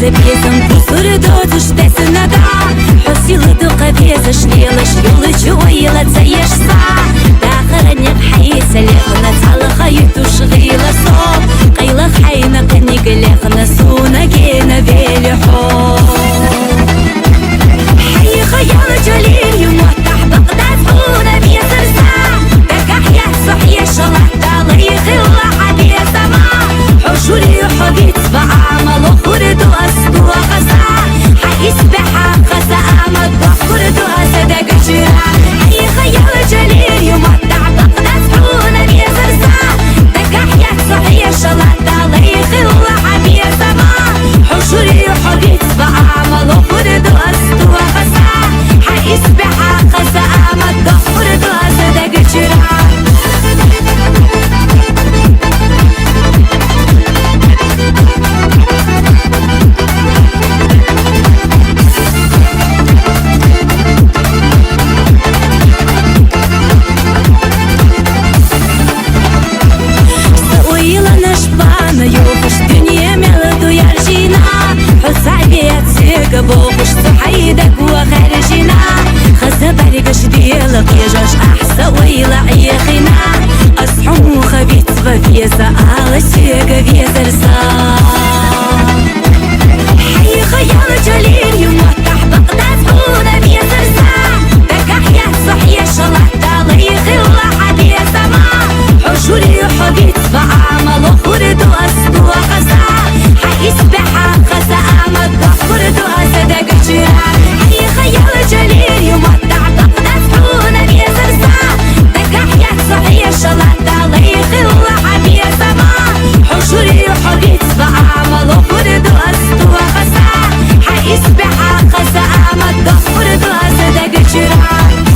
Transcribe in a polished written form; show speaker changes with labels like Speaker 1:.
Speaker 1: Зап'єсом кусури доцу штесена да Хосіли до кавєза шнєла шйоли чуїла це єшса Да харадня бхайса лехна цала хаюту шгила со Қайла хайна қанига лехна суна гена велихо Хайи хаяла джалил юматтах бақдас хуна бьесарса Да кахья сухья шалахта лайхилла حبيسما حشولي حبيت بعمل خرد أسبوع خسا حيسبحها خسا أمد خرد أسد قشرا هي خيال جليل يمتع بقناس حونا بيزرسا دكاحيا صحية شلطة ليخ الله حبيسما حشولي حبيت بعمل خرد أسبوع خسا حيسبحها خسا أمد خرد أسد قشرا بوقش صحيدك وخارجنا خزة بالك شديلك يا جاش أحسا ويلا